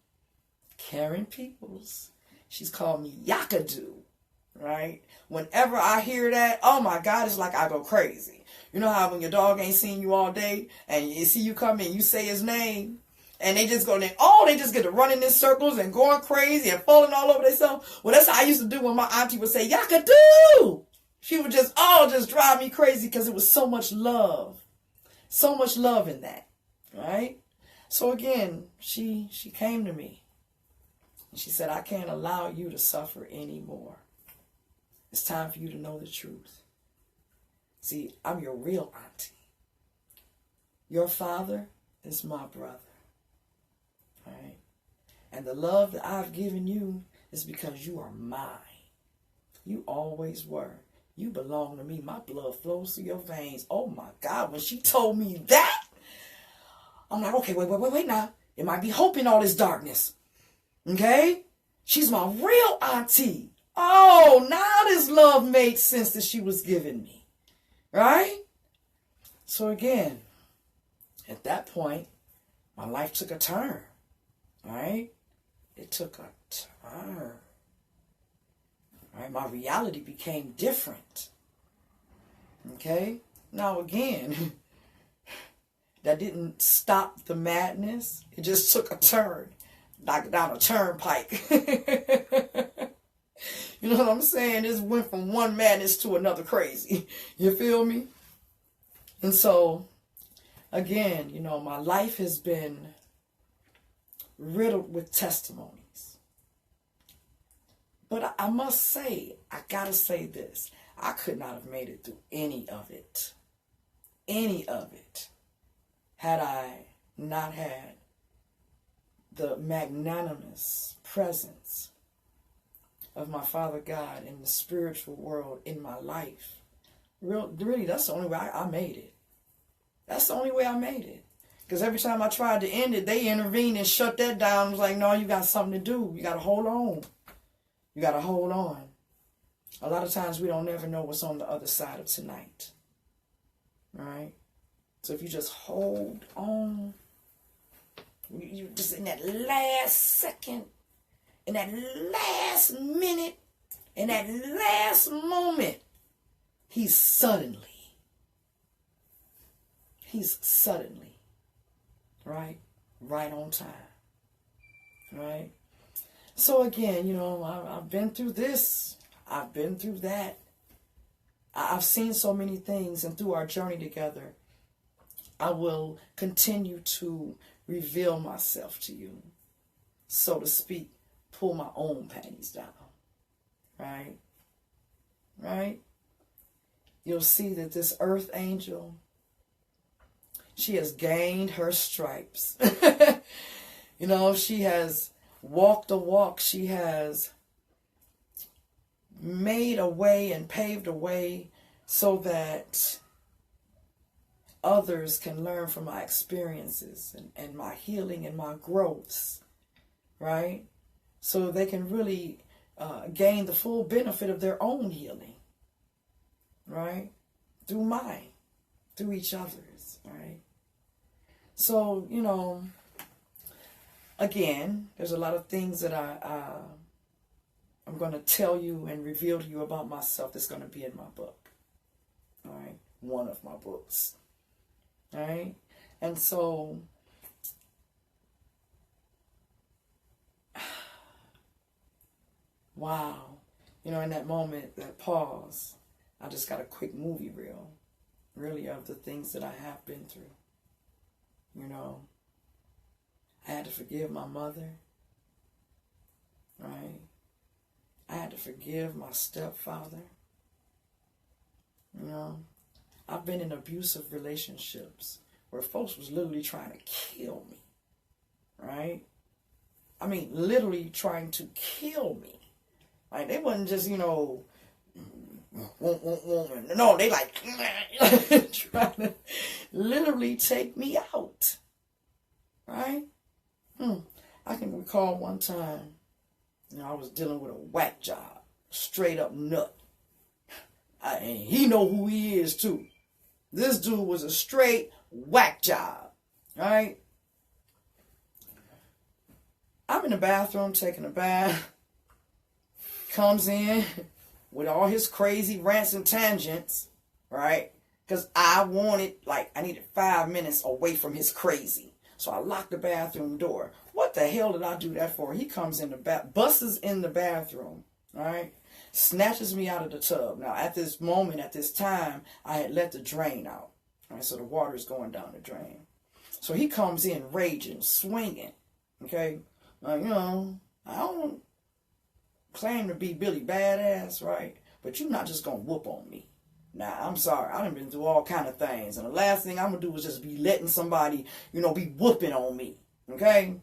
Karen Peoples. She's called me Yakadu, right? Whenever I hear that, oh my God, it's like I go crazy. You know how when your dog ain't seen you all day and you see you come in, you say his name, and they just go there, they just get to running in circles and going crazy and falling all over themselves. Well, that's how I used to do when my auntie would say, Yakadoo! She would just drive me crazy because it was so much love. So much love in that, right? So again, she came to me and she said, I can't allow you to suffer anymore. It's time for you to know the truth. See, I'm your real auntie. Your father is my brother. Right? And the love that I've given you is because you are mine. You always were. You belong to me. My blood flows through your veins. Oh my God, when she told me that, I'm like, okay, wait now. It might be hope in all this darkness. Okay? She's my real auntie. Oh, now this love made sense that she was giving me. Right? So again, at that point, my life took a turn. Right? It took a turn. Right? My reality became different. Okay? Now again, that didn't stop the madness. It just took a turn. Like down a turnpike. You know what I'm saying? It went from one madness to another crazy. You feel me? And so, again, you know, my life has been riddled with testimonies. But I must say, I gotta say this. I could not have made it through any of it. Any of it. Had I not had the magnanimous presence of my Father God in the spiritual world in my life. Really, that's the only way I made it. That's the only way I made it. Because every time I tried to end it, they intervened and shut that down. I was like, no, you got something to do. You got to hold on. You got to hold on. A lot of times we don't ever know what's on the other side of tonight. All right? So if you just hold on, you just in that last second, in that last minute, in that last moment, he's suddenly, right on time, right? So again, you know, I've been through this, I've been through that. I've seen so many things, and through our journey together, I will continue to reveal myself to you, so to speak, pull my own panties down, right? Right? You'll see that this earth angel, she has gained her stripes. You know, she has walked a walk. She has made a way and paved a way so that others can learn from my experiences and my healing and my growths, right? So they can really gain the full benefit of their own healing, right? Through mine, through each other's, right? So, you know, again, there's a lot of things that I'm going to tell you and reveal to you about myself that's going to be in my book, all right? One of my books, all right? And so, wow, you know, in that moment, that pause, I just got a quick movie reel, really, of the things that I have been through. You know, I had to forgive my mother, right? I had to forgive my stepfather. You know, I've been in abusive relationships where folks was literally trying to kill me, right? I mean, literally trying to kill me. Like, they wasn't just, you know, no, they like trying to literally take me out, right? I can recall one time, you know, I was dealing with a whack job, straight up nut. And he know who he is too. This dude was a straight whack job, right? I'm in the bathroom taking a bath. Comes in, with all his crazy rants and tangents, right? Because I needed 5 minutes away from his crazy. So I locked the bathroom door. What the hell did I do that for? He comes in the busts in the bathroom, all right? Snatches me out of the tub. Now, at this moment, at this time, I had let the drain out. All right, so the water is going down the drain. So he comes in raging, swinging, okay? I don't claim to be Billy Badass, right? But you're not just going to whoop on me. Now, I'm sorry. I done been through all kind of things. And the last thing I'm going to do is just be letting somebody, be whooping on me, okay?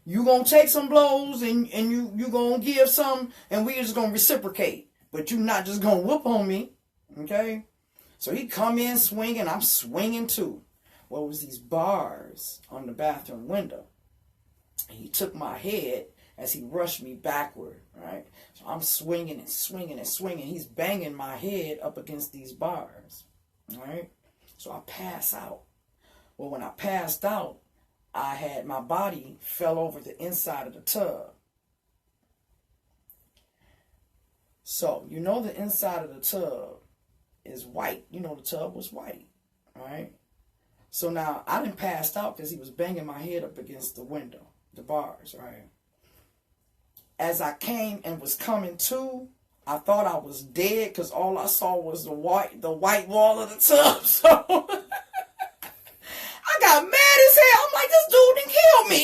You going to take some blows and you going to give some and we just going to reciprocate. But you not just going to whoop on me, okay? So he come in swinging. I'm swinging too. Well, it was these bars on the bathroom window. And he took my head as he rushed me backward, right? So I'm swinging and swinging and swinging. He's banging my head up against these bars, all right? So I pass out. Well, when I passed out, my body fell over the inside of the tub. So, the inside of the tub is white. The tub was white, all right? So now I done passed out because he was banging my head up against the window, the bars, right? As I came and was coming to, I thought I was dead because all I saw was the white wall of the tub. So I got mad as hell. I'm like, this dude didn't kill me.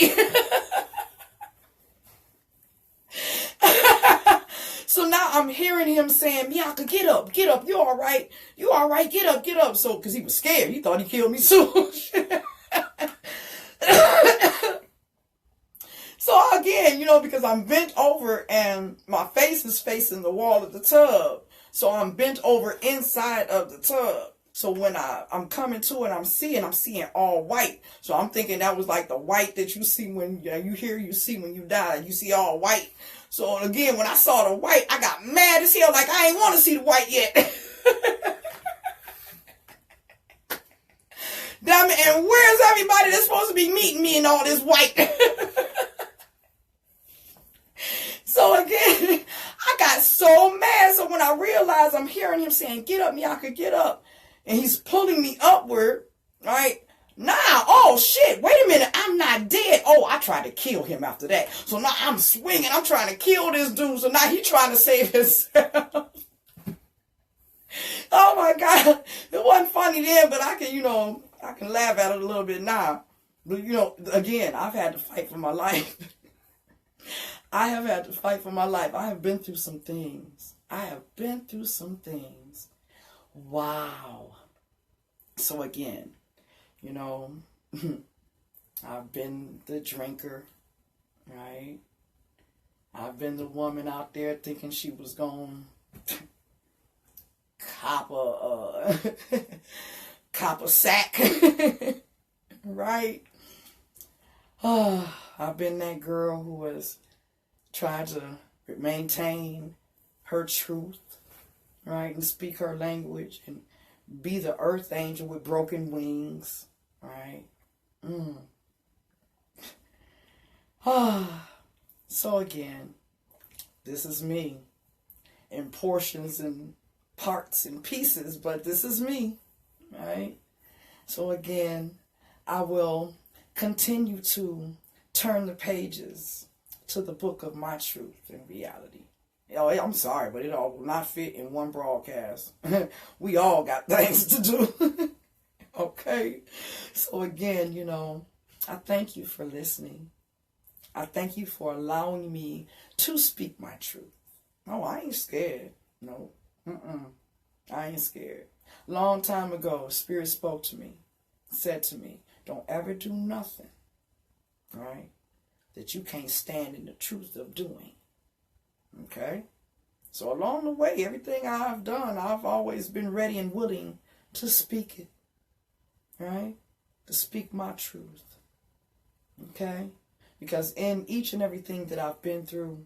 So now I'm hearing him saying, Miaka, get up, you all right, get up. So, because he was scared, he thought he killed me too. So again, because I'm bent over and my face is facing the wall of the tub. So I'm bent over inside of the tub. So when I'm coming to it, I'm seeing all white. So I'm thinking that was like the white that you see when you see when you die. You see all white. So again, when I saw the white, I got mad as hell. Like I ain't want to see the white yet. Damn it! And where's everybody that's supposed to be meeting me in all this white? So again, I got so mad. So when I realized I'm hearing him saying, get up, Miaka, get up. And he's pulling me upward, right? Nah, oh shit, wait a minute, I'm not dead. Oh, I tried to kill him after that. So now I'm swinging, I'm trying to kill this dude. So now he's trying to save himself. Oh my God. It wasn't funny then, but I can laugh at it a little bit now. But again, I've had to fight for my life. I have had to fight for my life. I have been through some things. Wow. So again, I've been the drinker, right? I've been the woman out there thinking she was going to cop a sack, right? I've been that girl who was trying to maintain her truth, right, and speak her language and be the earth angel with broken wings, right? So again, this is me in portions and parts and pieces, but this is me, right? So again, I will continue to turn the pages to the book of my truth and reality. I'm sorry, but it all will not fit in one broadcast. We all got things to do. Okay? So again, I thank you for listening. I thank you for allowing me to speak my truth. No, I ain't scared. No. I ain't scared. Long time ago, Spirit spoke to me, said to me, don't ever do nothing, right, that you can't stand in the truth of doing. Okay? So along the way, everything I've done, I've always been ready and willing to speak it. Right? To speak my truth. Okay? Because in each and everything that I've been through,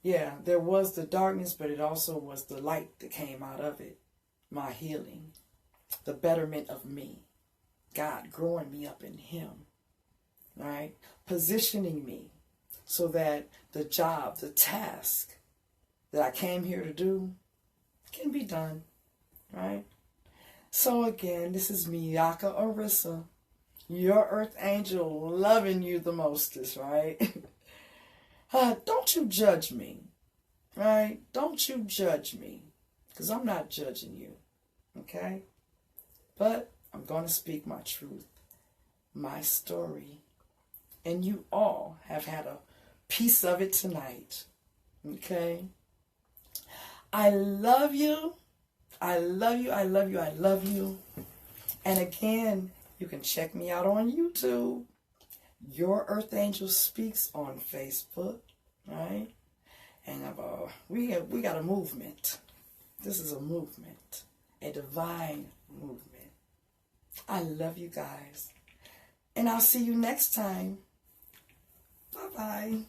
yeah, there was the darkness, but it also was the light that came out of it. My healing. The betterment of me. God growing me up in Him. Right? Positioning me so that the job, the task that I came here to do can be done, right? So again, this is me, Yaka Orissa, your earth angel, loving you the mostest, right? Don't you judge me, right? Don't you judge me, because I'm not judging you, okay? But I'm going to speak my truth, my story, and you all have had a piece of it tonight, okay? I love you. I love you. I love you. I love you. And again, you can check me out on YouTube. Your Earth Angel Speaks on Facebook, right? And we got a movement. This is a movement, a divine movement. I love you guys. And I'll see you next time. Bye-bye.